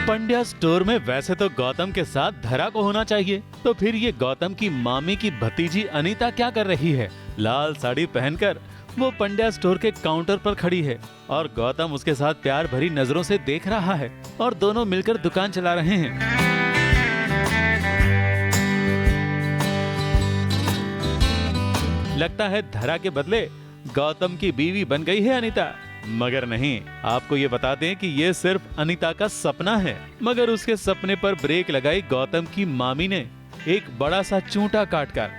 Pandya store में वैसे तो गौतम के साथ धरा को होना चाहिए, तो फिर ये गौतम की मामी की भतीजी अनीता क्या कर रही है? लाल साड़ी पहनकर वो पंड्या स्टोर के काउंटर पर खड़ी है और गौतम उसके साथ प्यार भरी नजरों से देख रहा है और दोनों मिलकर दुकान चला रहे हैं। लगता है धरा के बदले गौतम की बीवी बन गई है अनीता, मगर नहीं। आपको ये बता दें कि ये सिर्फ अनीता का सपना है, मगर उसके सपने पर ब्रेक लगाई गौतम की मामी ने एक बड़ा सा चूंटा काटकर।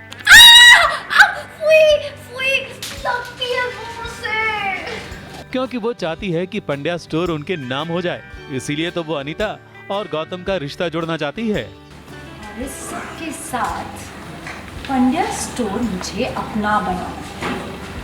क्योंकि वो चाहती है कि पंड्या स्टोर उनके नाम हो जाए, इसीलिए तो वो अनीता और गौतम का रिश्ता जोड़ना चाहती है। और इस सबके साथ पंड्या स्टोर मुझे अपना बना।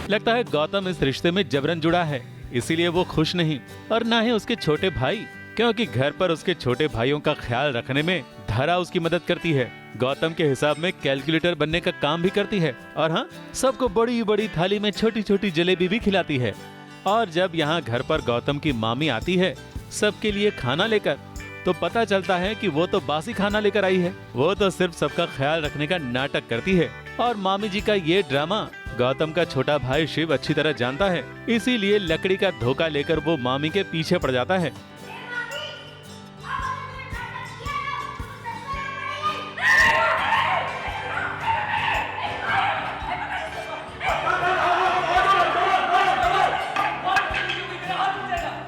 लगता है गौतम इस रिश्ते में जबरन जुड़ा है, इसीलिए वो खुश नहीं, और ना ही उसके छोटे भाई, क्योंकि घर पर उसके छोटे भाइयों का ख्याल रखने में धरा उसकी मदद करती है। गौतम के हिसाब में कैलकुलेटर बनने का काम भी करती है, और हाँ, सबको बड़ी बड़ी थाली में छोटी छोटी जलेबी भी खिलाती है। और जब यहाँ घर पर गौतम की मामी आती है सबके लिए खाना लेकर, तो पता चलता है कि वो तो बासी खाना लेकर आई है। वो तो सिर्फ सबका ख्याल रखने का नाटक करती है, और मामी जी का ये ड्रामा गौतम का छोटा भाई शिव अच्छी तरह जानता है, इसीलिए लकड़ी का धोखा लेकर वो मामी के पीछे पड़ जाता है।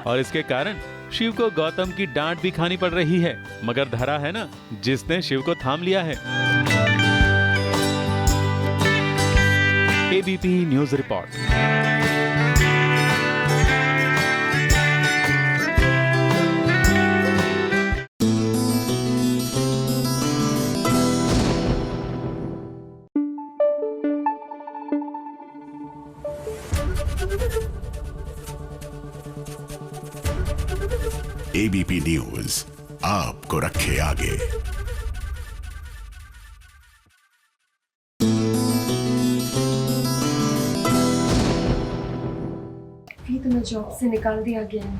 और इसके कारण शिव को गौतम की डांट भी खानी पड़ रही है, मगर धरा है ना जिसने शिव को थाम लिया है। ABP news report. ABP news आपको रखे आगे। भी तुम्हें जॉब से निकाल दिया गया है।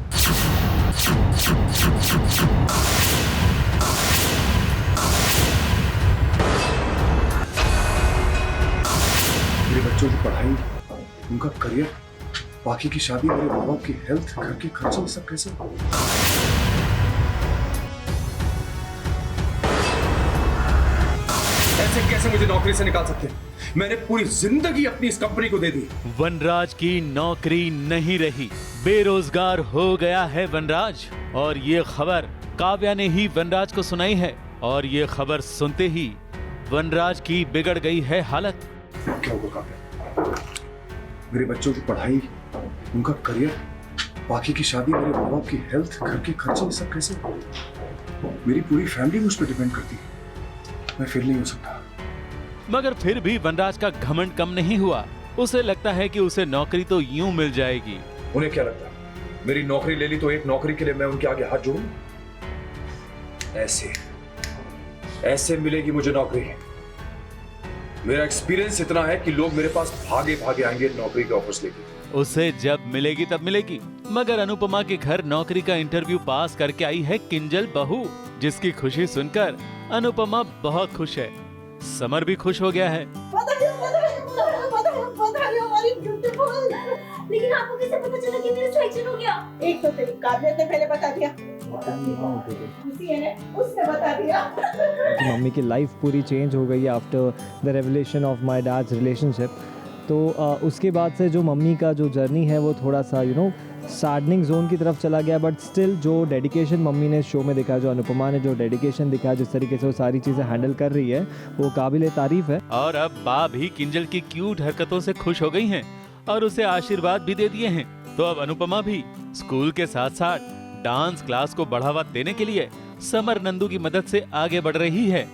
मेरे बच्चों की पढ़ाई, उनका करियर, बाकी की शादी, मेरे माँ बाप की हेल्थ, घर के खर्चे, सब कैसे? ऐसे कैसे मुझे नौकरी से निकाल सकते हैं? मैंने पूरी जिंदगी अपनी इस कंपनी को दे दी। वनराज की नौकरी नहीं रही, बेरोजगार हो गया है वनराज। और ये खबर काव्या ने ही वनराज को सुनाई है, और ये खबर सुनते ही वनराज की बिगड़ गई है हालत। क्या होगा काव्या? मेरे बच्चों की पढ़ाई, उनका करियर, बाकी की शादी, मेरे माँ बाप की हेल्थ, घर के खर्चे, सब कैसे? मेरी पूरी फैमिली मुझ पर डिपेंड करती है। मैं फेल नहीं हो सकता। मगर फिर भी वनराज का घमंड कम नहीं हुआ। उसे लगता है कि उसे नौकरी तो यूं मिल जाएगी। उन्हें क्या लगता है मेरी नौकरी ले ली तो एक नौकरी के लिए मैं उनके आगे हाथ जोड़ूं? ऐसे मिलेगी मुझे नौकरी। मेरा एक्सपीरियंस इतना है कि लोग मेरे पास भागे भागे आएंगे नौकरी के ऑफर्स लेके। उसे जब मिलेगी तब मिलेगी। मगर अनुपमा के घर नौकरी का इंटरव्यू पास करके आई है किंजल बहू, जिसकी खुशी सुनकर अनुपमा बहुत खुश है। समर भी खुश हो गया है। लेकिन आपको कैसे पता चला कि मेरा सिलेक्शन हो गया? एक तो तेरी काव्या ने पहले बता दिया, उसने बता दिया। मम्मी की लाइफ पूरी चेंज हो गई after the revelation of my dad's relationship. तो उसके बाद से जो मम्मी का जो जर्नी है वो थोड़ा सा सैडनिंग जोन की तरफ चला गया, बट स्टिल जो डेडिकेशन मम्मी ने शो में दिखाया, जो अनुपमा ने जो डेडिकेशन दिखाया, जिस तरीके से वो सारी चीज़ें हैंडल कर रही है, वो काबिल तारीफ है। और अब बा भी किंजल की क्यूट हरकतों से खुश हो गई हैं और उसे आशीर्वाद भी दे दिए हैं। तो अब अनुपमा भी स्कूल के साथ साथ डांस क्लास को बढ़ावा देने के लिए समर नंदू की मदद से आगे बढ़ रही है।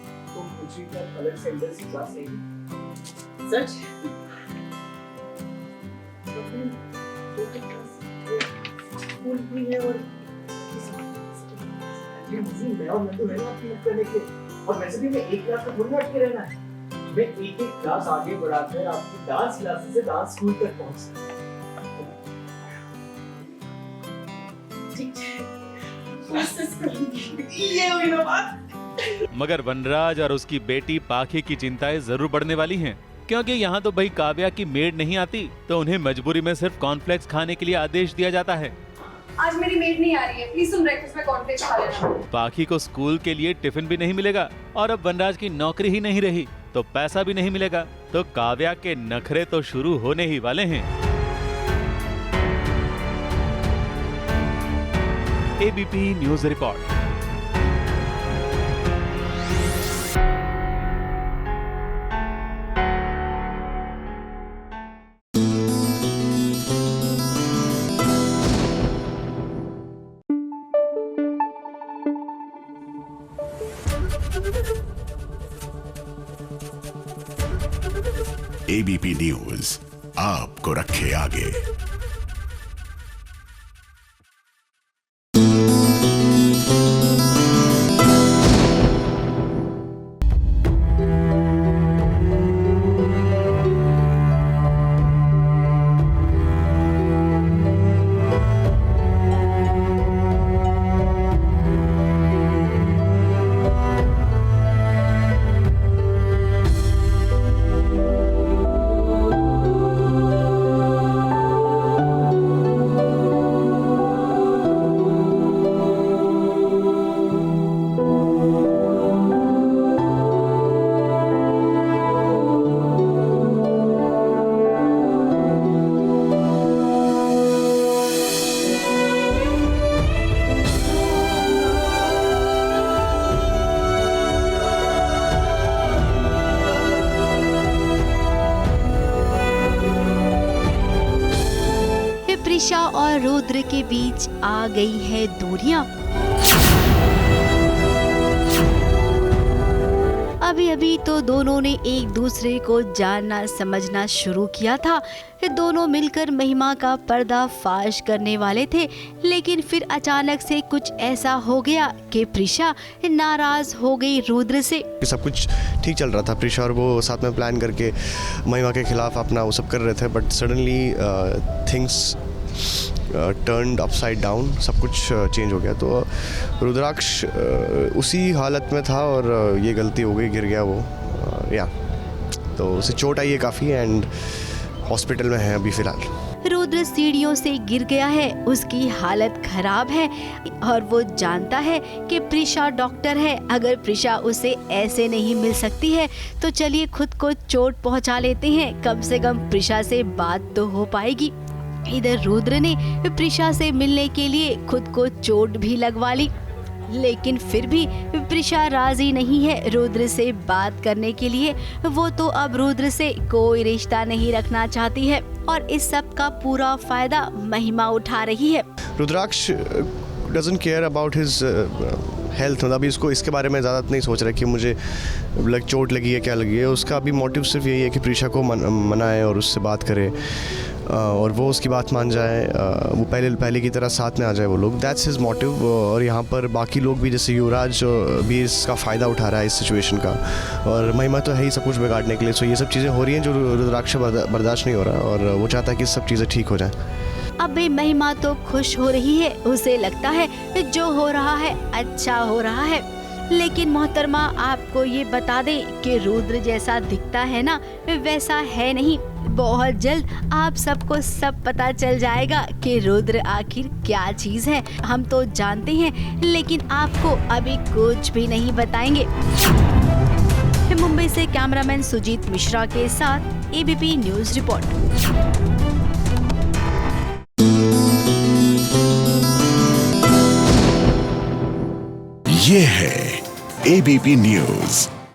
और वैसे भी मैं एक क्लास में थोड़ी अटके रहना है, मैं एक क्लास आगे बढ़ाकर आपकी डांस क्लासेस से डांस स्कूल तक पहुंचता। क्लासेस करूंगी। ये हुई ना बात। मगर वनराज और उसकी बेटी पाखी की चिंताएं जरूर बढ़ने वाली हैं, क्योंकि यहाँ तो भाई काव्या की मेड नहीं आती, तो उन्हें मजबूरी में सिर्फ कॉर्नफ्लेक्स खाने के लिए आदेश दिया जाता है। आज मेरी मेड नहीं आ रही है, प्लीज तुम ब्रेकफास्ट में कॉर्नफ्लेक्स खा लेना। पाखी को स्कूल के लिए टिफिन भी नहीं मिलेगा और अब वनराज की नौकरी ही नहीं रही तो पैसा भी नहीं मिलेगा, तो काव्या के नखरे तो शुरू होने ही वाले हैं। ABP news report. ABP news आपको रखे आगे। प्रिशा और रुद्र के बीच आ गई है दूरियां। अभी अभी तो दोनों ने एक दूसरे को जानना समझना शुरू किया था। दोनों मिलकर महिमा का पर्दाफाश करने वाले थे, लेकिन फिर अचानक से कुछ ऐसा हो गया कि प्रिशा नाराज हो गई रुद्र से। सब कुछ ठीक चल रहा था, प्रिशा और वो साथ में प्लान करके महिमा के खिलाफ अपना वो सब कर रहे थे, but suddenly things turned upside down, सब कुछ चेंज हो गया। तो रुद्राक्ष उसी हालत में था और ये गलती हो गई, गिर गया वो, तो उसे चोट आई है काफ़ी एंड हॉस्पिटल में है अभी फ़िलहाल। रुद्र सीढ़ियों से गिर गया है, उसकी हालत खराब है और वो जानता है कि प्रिशा डॉक्टर है। अगर प्रिशा उसे ऐसे नहीं मिल सकती है तो चलिए खुद को चोट पहुंचा लेते हैं, कम से कम प्रिशा से बात तो हो पाएगी। इधर रुद्र ने प्रिशा से मिलने के लिए खुद को चोट भी लगवा ली, लेकिन फिर भी प्रिशा राजी नहीं है रुद्र से बात करने के लिए। वो तो अब रुद्र से कोई रिश्ता नहीं रखना चाहती है और इस सब का पूरा फायदा महिमा उठा रही है। Rudraksh doesn't care about his health, मतलब अभी इसको इसके बारे में ज़्यादा नहीं सोच रहा कि मुझे चोट लगी है क्या लगी है। उसका अभी मोटिव सिर्फ यही है कि प्रिशा को मनाए और उससे बात करे और वो उसकी बात मान जाए, वो पहले की तरह साथ में आ जाए वो लोग। That's his motive. और यहाँ पर बाकी लोग भी, जैसे युवराज भी इसका फ़ायदा उठा रहा है इस सिचुएशन का, और महिमा तो है ही सब कुछ बिगाड़ने के लिए। सो ये सब चीज़ें हो रही हैं जो रुद्राक्ष बर्दाश्त नहीं हो रहा और वो चाहता है कि सब चीज़ें ठीक हो जाए। अब महिमा तो खुश हो रही है, उसे लगता है जो हो रहा है अच्छा हो रहा है। लेकिन मोहतरमा आपको ये बता दें कि रुद्र जैसा दिखता है ना वैसा है नहीं। बहुत जल्द आप सबको सब पता चल जाएगा कि रुद्र आखिर क्या चीज है। हम तो जानते हैं लेकिन आपको अभी कुछ भी नहीं बताएंगे। मुंबई से कैमरामैन सुजीत मिश्रा के साथ एबीपी न्यूज रिपोर्ट। ये है एबीपी न्यूज।